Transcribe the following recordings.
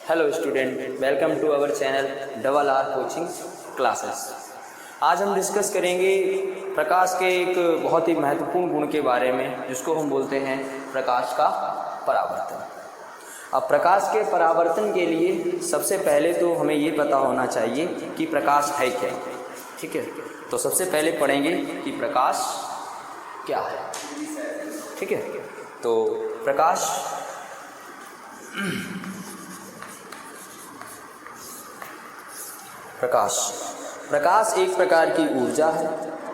Hello student, welcome to our channel double R coaching classes. आज हम discuss करेंगे प्रकाश के एक बहुत ही महत्वपूर्ण गुण के बारे में, जिसको हम बोलते हैं प्रकाश का परावर्तन। अब प्रकाश के परावर्तन के लिए सबसे पहले तो हमें ये पता होना चाहिए कि प्रकाश है क्या। ठीक है, तो सबसे पहले पढ़ेंगे कि प्रकाश क्या है। ठीक है, तो प्रकाश प्रकाश एक प्रकार की ऊर्जा है।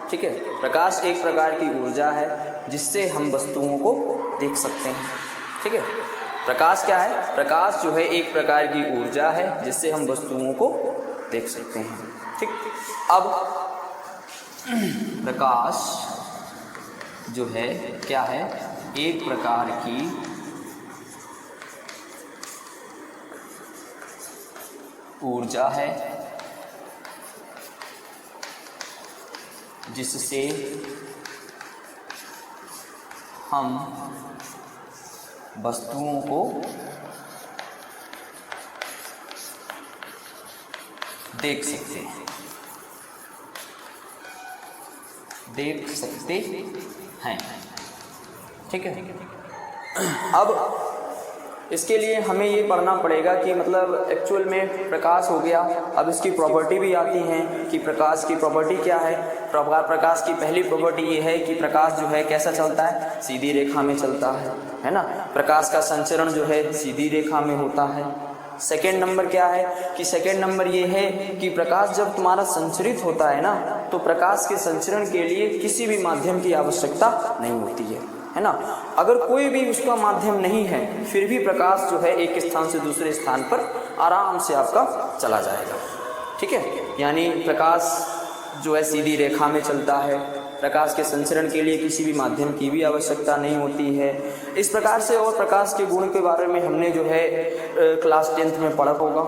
ठीक है, प्रकाश एक प्रकार की ऊर्जा है जिससे हम वस्तुओं को देख सकते हैं। ठीक है, प्रकाश क्या है? प्रकाश जो है एक प्रकार की ऊर्जा है जिससे हम वस्तुओं को देख सकते हैं। ठीक, अब प्रकाश जो है क्या है? एक प्रकार की ऊर्जा है जिससे हम वस्तुओं को देख सकते हैं। ठीक है, अब इसके लिए हमें ये पढ़ना पड़ेगा कि मतलब एक्चुअल में प्रकाश हो गया। अब इसकी प्रॉपर्टी भी आती हैं कि प्रकाश की प्रॉपर्टी क्या है। प्रकाश की पहली प्रॉपर्टी ये है कि प्रकाश जो है कैसा चलता है? सीधी रेखा में चलता है ना। प्रकाश का संचरण जो है सीधी रेखा में होता है। सेकेंड नंबर क्या है कि सेकेंड नंबर ये है कि प्रकाश जब तुम्हारा संचरित होता है ना, तो प्रकाश के संचरण के लिए किसी भी माध्यम की आवश्यकता नहीं होती है ना। अगर कोई भी उसका माध्यम नहीं है, फिर भी प्रकाश जो है एक स्थान से दूसरे स्थान पर आराम से आपका चला जाएगा। ठीक है, यानी प्रकाश जो है सीधी रेखा में चलता है। प्रकाश के संचरण के लिए किसी भी माध्यम की भी आवश्यकता नहीं होती है। इस प्रकार से और प्रकाश के गुण के बारे में हमने जो है क्लास 10th में पढ़ा होगा।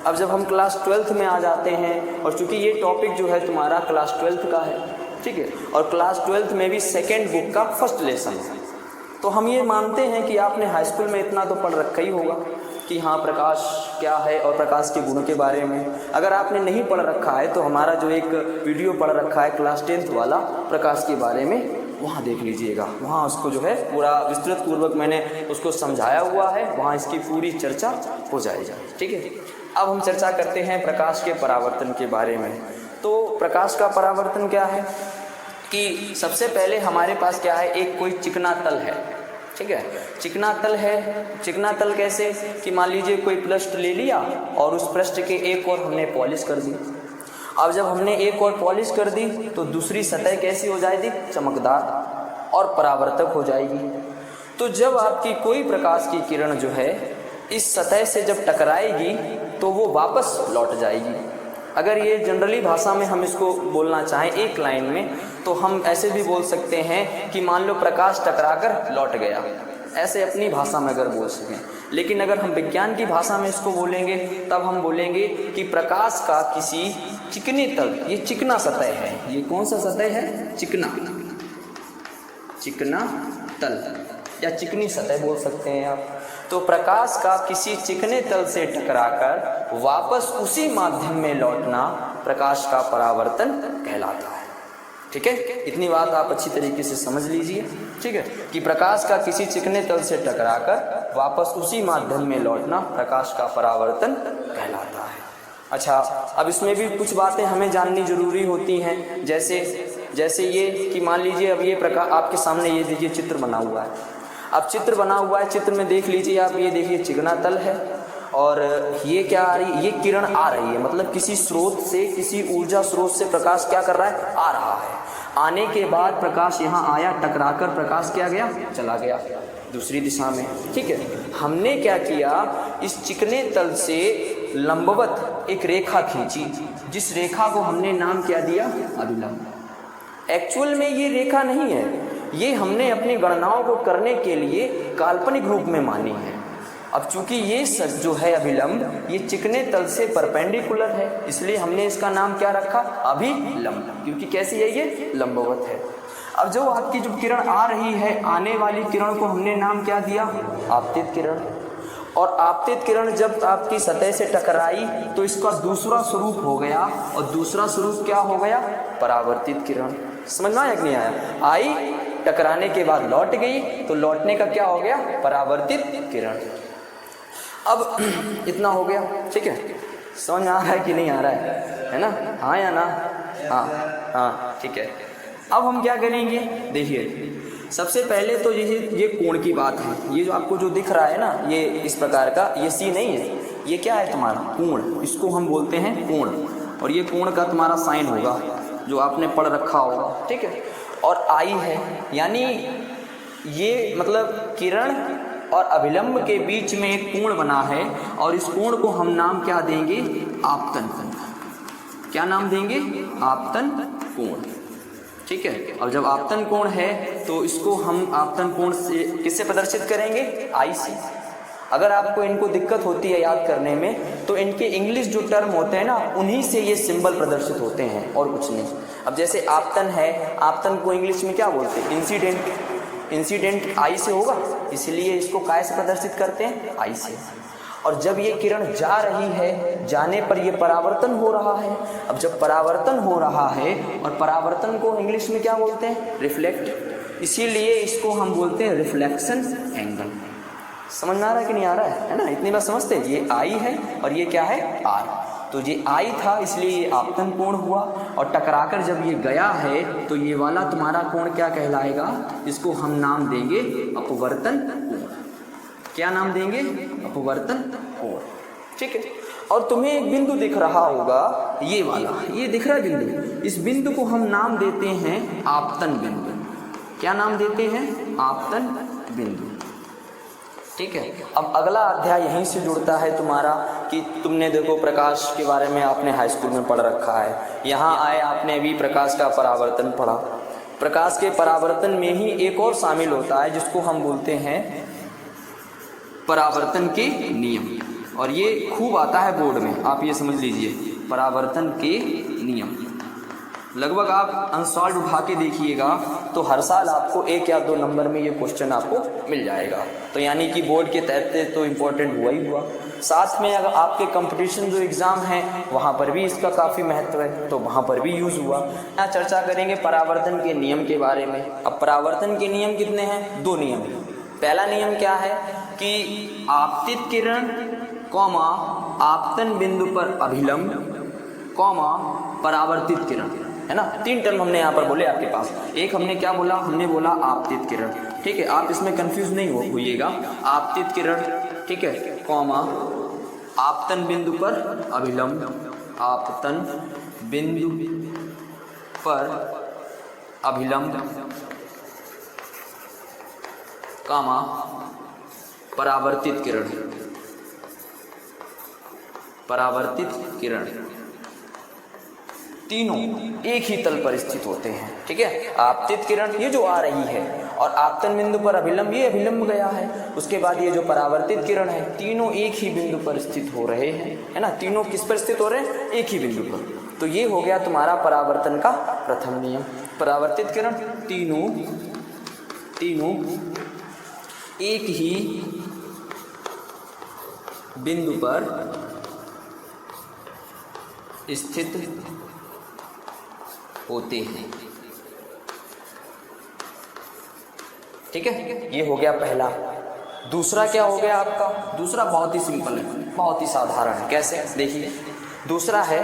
अब जब हम क्लास 12th में आ जाते हैं, और चूँकि ये टॉपिक जो है तुम्हारा क्लास 12th का है, ठीक है, और क्लास 12th में भी सेकेंड बुक का फर्स्ट लेसन है, तो हम ये मानते हैं कि आपने हाई स्कूल में इतना तो पढ़ रखा ही होगा कि हाँ प्रकाश क्या है और प्रकाश के गुणों के बारे में। अगर आपने नहीं पढ़ रखा है तो हमारा जो एक वीडियो पढ़ रखा है क्लास 10th वाला प्रकाश के बारे में, वहाँ देख लीजिएगा। वहाँ उसको जो है पूरा विस्तृत पूर्वक मैंने उसको समझाया हुआ है, वहाँ इसकी पूरी चर्चा हो जाएगी। ठीक है, अब हम चर्चा करते हैं प्रकाश के परावर्तन के बारे में। तो प्रकाश का परावर्तन क्या है कि सबसे पहले हमारे पास क्या है? एक कोई चिकना तल है। ठीक है, चिकना तल है। चिकना तल कैसे कि मान लीजिए कोई पृष्ठ ले लिया और उस पृष्ठ के एक और हमने पॉलिश कर दी। अब जब हमने एक और पॉलिश कर दी तो दूसरी सतह कैसी हो जाएगी? चमकदार और परावर्तक हो जाएगी। तो जब आपकी कोई प्रकाश की किरण जो है इस सतह से जब टकराएगी तो वो वापस लौट जाएगी। अगर ये जनरली भाषा में हम इसको बोलना चाहें एक लाइन में, तो हम ऐसे भी बोल सकते हैं कि मान लो प्रकाश टकराकर लौट गया, ऐसे अपनी भाषा में अगर बोल सकें। लेकिन अगर हम विज्ञान की भाषा में इसको बोलेंगे तब हम बोलेंगे कि प्रकाश का किसी चिकनी तल, ये चिकना सतह है। ये कौन सा सतह है? चिकना तल या चिकनी सतह बोल सकते हैं आप। तो प्रकाश का किसी चिकने तल से टकराकर वापस उसी माध्यम में लौटना प्रकाश का परावर्तन कहलाता है। ठीक है, इतनी बात आप अच्छी तरीके से समझ लीजिए। ठीक है, कि प्रकाश का किसी चिकने तल से टकराकर वापस उसी माध्यम में लौटना प्रकाश का परावर्तन कहलाता है। अच्छा, अब इसमें भी कुछ बातें हमें जाननी जरूरी होती हैं। जैसे ये कि मान लीजिए अब ये प्रकाश आपके सामने, ये देखिए चित्र बना हुआ है। अब चित्र बना हुआ है, चित्र में देख लीजिए आप, ये देखिए चिकना तल है और ये क्या आ रही है? ये किरण आ रही है, मतलब किसी स्रोत से, किसी ऊर्जा स्रोत से प्रकाश क्या कर रहा है? आ रहा है। आने के बाद प्रकाश यहाँ आया, टकराकर प्रकाश क्या गया? चला गया दूसरी दिशा में। ठीक है, हमने क्या किया? इस चिकने तल से लंबवत एक रेखा खींची, जिस रेखा को हमने नाम क्या दिया? अभिलंब। एक्चुअल में ये रेखा नहीं है, ये हमने अपनी गणनाओं को करने के लिए काल्पनिक रूप में मानी है। अब चूंकि ये जो है अभिलंब, ये चिकने तल से परपेंडिकुलर है, इसलिए हमने इसका नाम क्या रखा? अभिलंब, क्योंकि कैसी है? ये लंबवत है। अब जो आपकी जो किरण आ रही है, आने वाली किरण को हमने नाम क्या दिया? आपतित किरण। और आपतित किरण जब आपकी सतह से टकराई तो इसका दूसरा स्वरूप हो गया, और दूसरा स्वरूप क्या हो गया? परावर्तित किरण। समझ में आया कि नहीं आया? आई, टकराने के बाद लौट गई, तो लौटने का क्या हो गया? परावर्तित किरण। अब इतना हो गया, ठीक है? समझ आ रहा है कि नहीं आ रहा है ना? हाँ या ना? हाँ हाँ, ठीक है। अब हम क्या करेंगे, देखिए सबसे पहले तो ये कोण की बात है। ये जो आपको जो दिख रहा है ना, ये इस प्रकार का, ये सी नहीं है, ये क्या है तुम्हारा? कोण। इसको हम बोलते हैं कोण, और ये कोण का तुम्हारा साइन होगा जो आपने पढ़ रखा होगा, ठीक है? और आई है, यानी ये मतलब किरण और अभिलंब के बीच में एक कोण बना है, और इस कोण को हम नाम क्या देंगे? आपतन कोण। क्या नाम देंगे? आपतन कोण, ठीक है? और जब आपतन कोण है तो इसको हम आपतन कोण से किससे प्रदर्शित करेंगे? आई से। अगर आपको इनको दिक्कत होती है याद करने में, तो इनके इंग्लिश जो टर्म होते हैं ना, उन्हीं से ये सिंबल प्रदर्शित होते हैं और कुछ नहीं। अब जैसे आपतन है, आपतन को इंग्लिश में क्या बोलते हैं? इंसिडेंट। इंसिडेंट आई से होगा, इसलिए इसको काय से प्रदर्शित करते हैं? आई से। और जब ये किरण जा रही है, जाने पर ये परावर्तन हो रहा है। अब जब परावर्तन हो रहा है, और परावर्तन को इंग्लिश में क्या बोलते हैं? रिफ्लेक्ट। इसीलिए इसको हम बोलते हैं रिफ्लेक्शन एंगल। समझ में आ रहा है कि नहीं आ रहा है ना? इतनी बात समझते हैं? ये आई है और ये क्या है? आर। तो ये आई था, इसलिए ये आपतन कोण हुआ, और टकराकर जब ये गया है तो ये वाला तुम्हारा कोण क्या कहलाएगा? इसको हम नाम देंगे अपवर्तन कोण। क्या नाम देंगे? अपवर्तन कोण, ठीक है? और तुम्हें एक बिंदु दिख रहा होगा, ये वाला, ये दिख रहा है बिंदु, इस बिंदु को हम नाम देते हैं आपतन बिंदु। क्या नाम देते हैं? आपतन बिंदु, ठीक है? अब अगला अध्याय यहीं से जुड़ता है तुम्हारा, कि तुमने देखो प्रकाश के बारे में आपने हाई स्कूल में पढ़ रखा है। यहाँ आए, आपने अभी प्रकाश का परावर्तन पढ़ा। प्रकाश के परावर्तन में ही एक और शामिल होता है जिसको हम बोलते हैं परावर्तन के नियम, और ये खूब आता है बोर्ड में, आप ये समझ लीजिए। परावर्तन के नियम लगभग आप अनसॉल्व उठा के देखिएगा तो हर साल आपको 1 या 2 नंबर में ये क्वेश्चन आपको मिल जाएगा। तो यानी कि बोर्ड के तहत तो इम्पोर्टेंट हुआ ही हुआ। साथ में अगर आपके कंपटीशन जो एग्ज़ाम है वहाँ पर भी इसका काफ़ी महत्व है, तो वहाँ पर भी यूज़ हुआ। यहाँ चर्चा करेंगे परावर्तन के नियम के बारे में। अब परावर्तन के नियम कितने हैं? 2 नियम। पहला नियम क्या है कि आपतित किरण कौमा आपतन बिंदु पर अभिलंब कौमा परावर्तित किरण, है ना? 3 टर्म हमने यहाँ पर बोले आपके पास। एक हमने क्या बोला? हमने बोला आपतित किरण, ठीक है? आप इसमें कंफ्यूज नहीं होइएगा। आपतित किरण, ठीक है, कौमा आपतन बिंदु पर अभिलंब, आपतन बिंदु पर अभिलंब, कामा परावर्तित किरण, परावर्तित किरण। तीनों एक ही तल पर स्थित होते हैं, ठीक है? आपतित किरण ये जो आ रही है, और आपतन बिंदु पर अभिलंब, ये अभिलंब गया है। उसके बाद ये जो परावर्तित किरण है, तीनों एक ही बिंदु पर स्थित हो रहे हैं, है ना? तीनों किस पर स्थित हो रहे हैं? एक ही बिंदु पर। तो ये हो गया तुम्हारा परावर्तन का प्रथम नियम। परावर्तित किरण तीनों एक ही बिंदु पर स्थित होते हैं, ठीक है? ये हो गया पहला। दूसरा क्या हो गया आपका? दूसरा बहुत ही सिंपल है, बहुत ही साधारण है। कैसे? देखिए, दूसरा है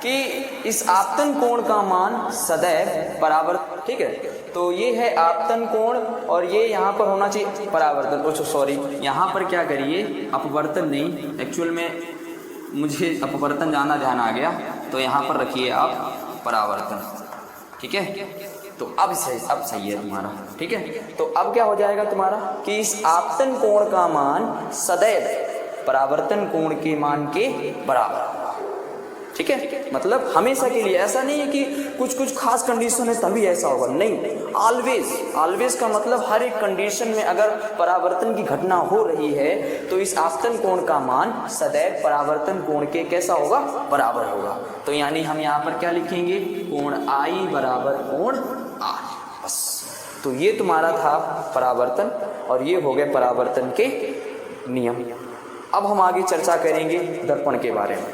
कि इस आपतन कोण का मान सदैव परावर्तन, ठीक है? तो ये है आपतन कोण, और ये यहाँ पर होना चाहिए परावर्तन। सॉरी, यहाँ पर क्या करिए? अपवर्तन नहीं, एक्चुअल में मुझे अपवर्तन जाना ध्यान आ गया, तो यहाँ पर रखिए आप परावर्तन, ठीक है? तो अब सही है तुम्हारा, ठीक है? तो अब क्या हो जाएगा तुम्हारा कि इस आपतन कोण का मान सदैव परावर्तन कोण के मान के बराबर होगा, ठीक है? मतलब हमेशा के लिए। ऐसा नहीं है कि कुछ खास कंडीशन है तभी ऐसा होगा, नहीं। ऑलवेज का मतलब हर एक कंडीशन में अगर परावर्तन की घटना हो रही है तो इस आपतन कोण का मान सदैव परावर्तन कोण के कैसा होगा? बराबर होगा। तो यानी हम यहाँ पर क्या लिखेंगे? कोण आई बराबर कोण आर, बस। तो ये तुम्हारा था परावर्तन, और ये हो गए परावर्तन के नियम। अब हम आगे चर्चा करेंगे दर्पण के बारे में।